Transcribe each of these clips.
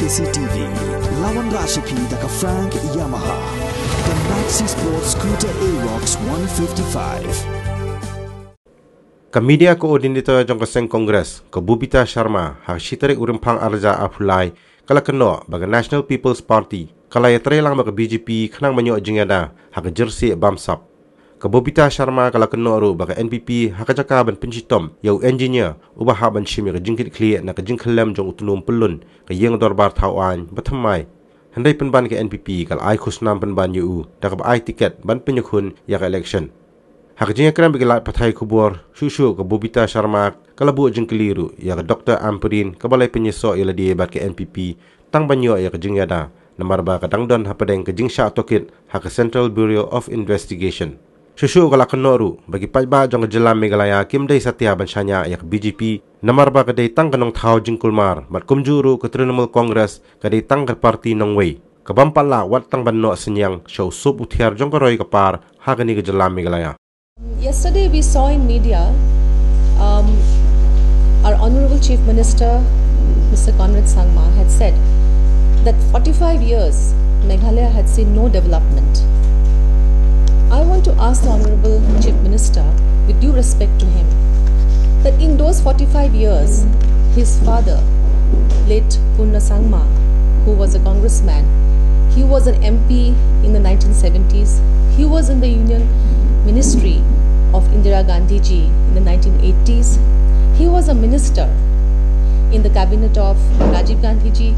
CCTV, Lawan Rashipi Daka Frank Yamaha, the Maxi Sports Scooter Aerox 155. Media Coordinator jong kaseng Congress, Bobeeta Sharma, Shitari Urimpang Arja Apulai, Kalakano, Baga National People's Party, Kalayatre lang baga BJP, Kanang Manyo Jingïada, Jersey Bamsap. Bobeeta Sharma Kalakano ru baga NPP, Hakajaka ban Pinchitom, Yau Engineer, Ubahaban Shimi Jinkit Clear, Nakajinkalem jong Utunum Pulun, Kayang Dorbar Tawan, Batamai. Handai penban ke NPP kal ai khusnam penban yu, Dakab ai tiket ban penyukun yak election. Hakjingnya kran bagi lat pathai kubur shushu ke Bobeeta Sharma kalabu jengkeliru ya ke Dr. Amperin ke balai penyeso ila diebat ke NPP tang banyo ya ke Jingïada namar ba ke dangdon hapadeng ke jingsha tokit ha ke Central Bureau of Investigation. Shushu kala kenoru bagi pajba jong jelam Meghalaya kimdai satya banshanya ya ke BJP namar ba ke dei tang kenong thau jingkulmar mat kumjuru ke Trinamool Congress ke dei tang ke parti nongwei ke bampala wat tang banno senyang show sub uthiar jong koroi ke par ha ke ni ke jelam Meghalaya. Yesterday we saw in media our Honorable Chief Minister Mr. Conrad Sangma had said that 45 years Meghalaya had seen no development. I want to ask the Honorable Chief Minister, with due respect to him, that in those 45 years his father, late Punna Sangma, who was a congressman, he was an MP in the 1970s, he was in the Union Ministry of Indira Gandhi ji in the 1980s. He was a minister in the cabinet of Rajiv Gandhi ji.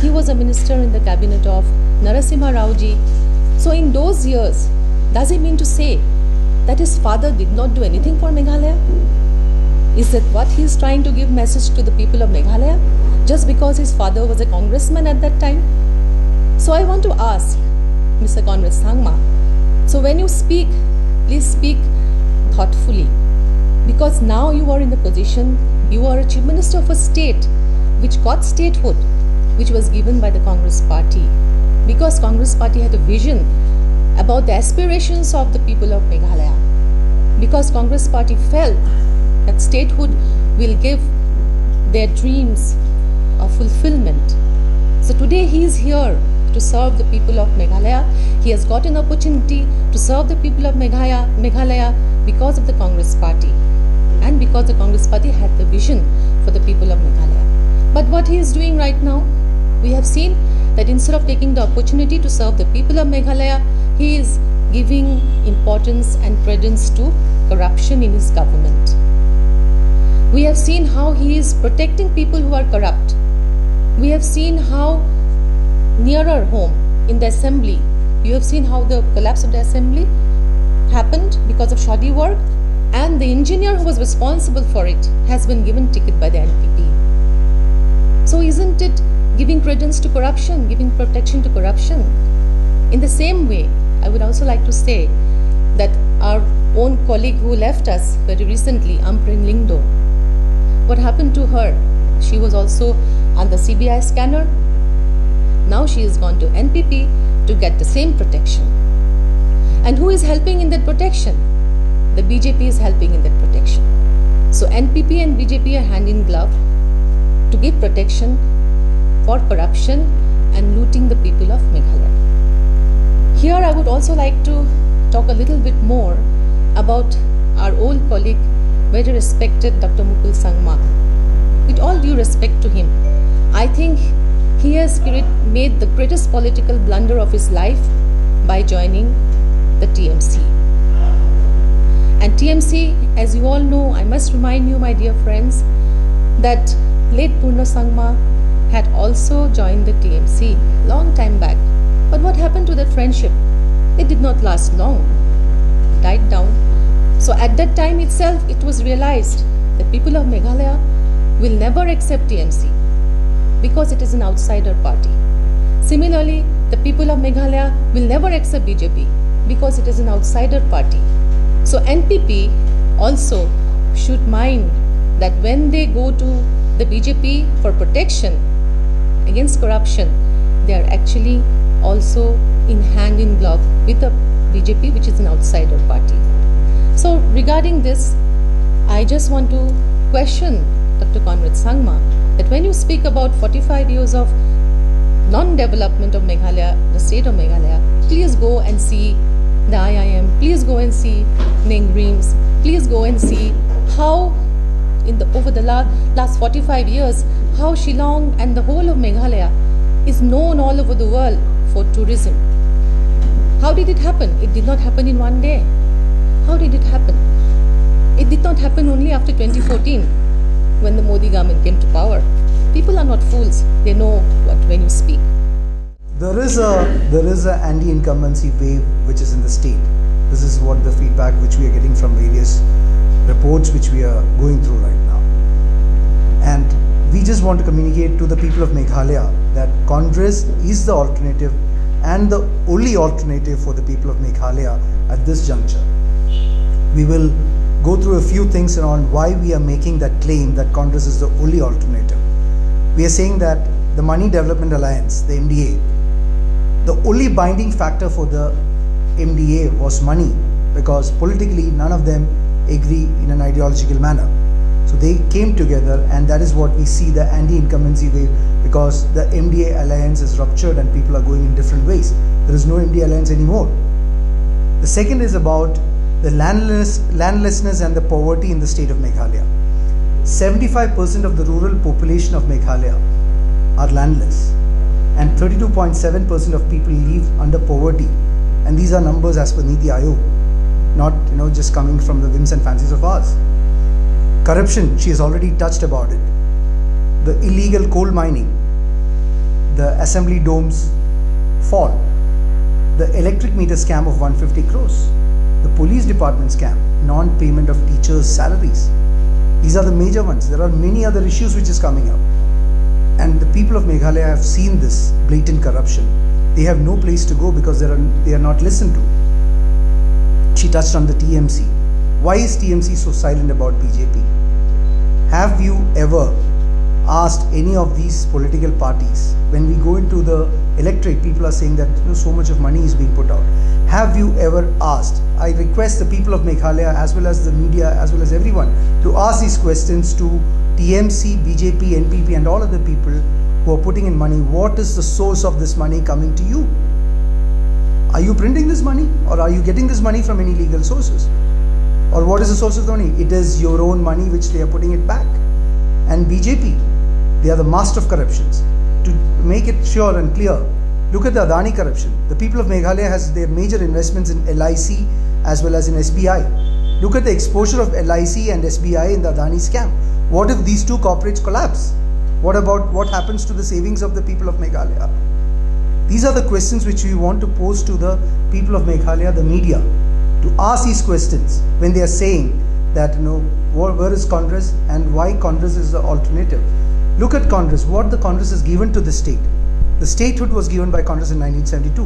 He was a minister in the cabinet of Narasimha Rao ji. So in those years, does he mean to say that his father did not do anything for Meghalaya? Is that what he is trying to give message to the people of Meghalaya? Just because his father was a congressman at that time? So I want to ask Mr. Conrad Sangma, so when you speak, please speak thoughtfully, because now you are in the position, you are a chief minister of a state which got statehood, which was given by the Congress party, because Congress party had a vision about the aspirations of the people of Meghalaya, because Congress party felt that statehood will give their dreams a fulfillment. So today he is here to serve the people of Meghalaya. He has got an opportunity to serve the people of Meghalaya because of the Congress party and because the Congress party had the vision for the people of Meghalaya. But what he is doing right now, we have seen that instead of taking the opportunity to serve the people of Meghalaya, he is giving importance and credence to corruption in his government. We have seen how he is protecting people who are corrupt. We have seen how nearer home in the assembly, you have seen how the collapse of the assembly happened because of shoddy work, and the engineer who was responsible for it has been given ticket by the NPP. So isn't it giving credence to corruption, giving protection to corruption? In the same way, I would also like to say that our own colleague who left us very recently, Amprin Lingdo, what happened to her? She was also on the CBI scanner. Now she has gone to NPP to get the same protection. And who is helping in that protection? The BJP is helping in that protection. So NPP and BJP are hand in glove to give protection for corruption and looting the people of Meghalaya. Here I would also like to talk a little bit more about our old colleague, very respected Dr. Mukul Sangma. With all due respect to him, I think he has made the greatest political blunder of his life by joining the TMC. And TMC, as you all know, I must remind you, my dear friends, that late Purna Sangma had also joined the TMC long time back. But what happened to that friendship? It did not last long. It died down. So at that time itself, it was realized that people of Meghalaya will never accept TMC because it is an outsider party. Similarly, the people of Meghalaya will never accept BJP because it is an outsider party. So NPP also should mind that when they go to the BJP for protection against corruption, they are actually also in hand in glove with the BJP, which is an outsider party. So regarding this, I just want to question Dr. Conrad Sangma that when you speak about 45 years of non-development of Meghalaya, the state of Meghalaya, please go and see the IIM, please go and see Ning Reams, please go and see how over the last 45 years, how Shillong and the whole of Meghalaya is known all over the world for tourism. How did it happen? It did not happen in one day. How did it happen? It did not happen only after 2014 when the Modi government came to power. People are not fools. They know what when you speak. There is a anti-incumbency wave which is in the state. This is what the feedback which we are getting from various reports which we are going through right now. And we just want to communicate to the people of Meghalaya that Congress is the alternative and the only alternative for the people of Meghalaya at this juncture. We will go through a few things on why we are making that claim that Congress is the only alternative. We are saying that the Money Development Alliance, the MDA, the only binding factor for the MDA was money, because politically none of them agree in an ideological manner. So they came together, and that is what we see the anti-incumbency wave, because the MDA alliance is ruptured and people are going in different ways. There is no MDA alliance anymore. The second is about the landlessness and the poverty in the state of Meghalaya. 75% of the rural population of Meghalaya are landless, and 32.7% of people live under poverty. And these are numbers as per Niti Aayog, not just coming from the whims and fancies of ours. Corruption, she has already touched about it. The illegal coal mining, the assembly domes fall, the electric meter scam of 150 crores, the police department scam, non-payment of teachers' salaries. These are the major ones. There are many other issues which is coming up. And the people of Meghalaya have seen this blatant corruption. They have no place to go because they are not listened to. She touched on the TMC. Why is TMC so silent about BJP? Have you ever asked any of these political parties, when we go into the electorate, people are saying that so much of money is being put out. Have you ever asked? I request the people of Meghalaya as well as the media as well as everyone to ask these questions to TMC, BJP, NPP and all other people who are putting in money. What is the source of this money coming to you? Are you printing this money, or are you getting this money from any legal sources? Or what is the source of the money? It is your own money which they are putting it back. And BJP, they are the master of corruptions. To make it sure and clear, look at the Adani corruption. The people of Meghalaya has their major investments in LIC as well as in SBI. Look at the exposure of LIC and SBI in the Adani scam. What if these two corporates collapse? What about what happens to the savings of the people of Meghalaya? These are the questions which we want to pose to the people of Meghalaya, the media, to ask these questions when they are saying that, where is Congress and why Congress is the alternative. Look at Congress, what the Congress has given to the state. The statehood was given by Congress in 1972.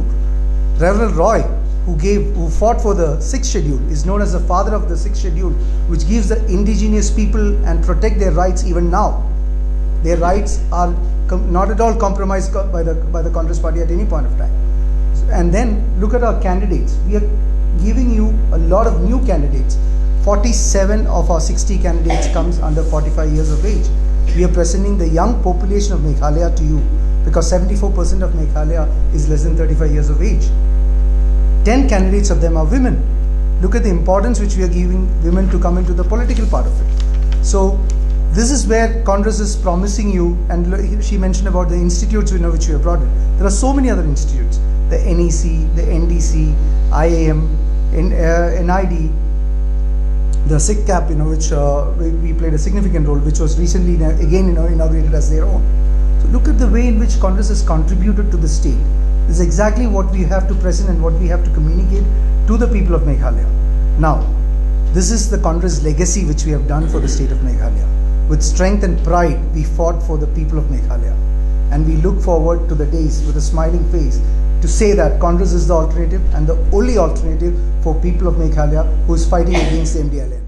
Reverend Roy, who fought for the 6th schedule, is known as the father of the 6th schedule, which gives the indigenous people and protect their rights even now. Their rights are not at all compromised by the Congress party at any point of time. And then look at our candidates. We are giving you a lot of new candidates. 47 of our 60 candidates comes under 45 years of age. We are presenting the young population of Meghalaya to you, because 74% of Meghalaya is less than 35 years of age. 10 candidates of them are women. Look at the importance which we are giving women to come into the political part of it. So this is where Congress is promising you, and she mentioned about the institutes which we have brought in. There are so many other institutes, the NEC, the NDC, IAM, NID, the SICCAP, which we played a significant role, which was recently again inaugurated as their own. So look at the way in which Congress has contributed to the state. This is exactly what we have to present and what we have to communicate to the people of Meghalaya. Now, this is the Congress legacy which we have done for the state of Meghalaya. With strength and pride, we fought for the people of Meghalaya. And we look forward to the days with a smiling face to say that Congress is the alternative and the only alternative for people of Meghalaya who is fighting against the MDA alliance.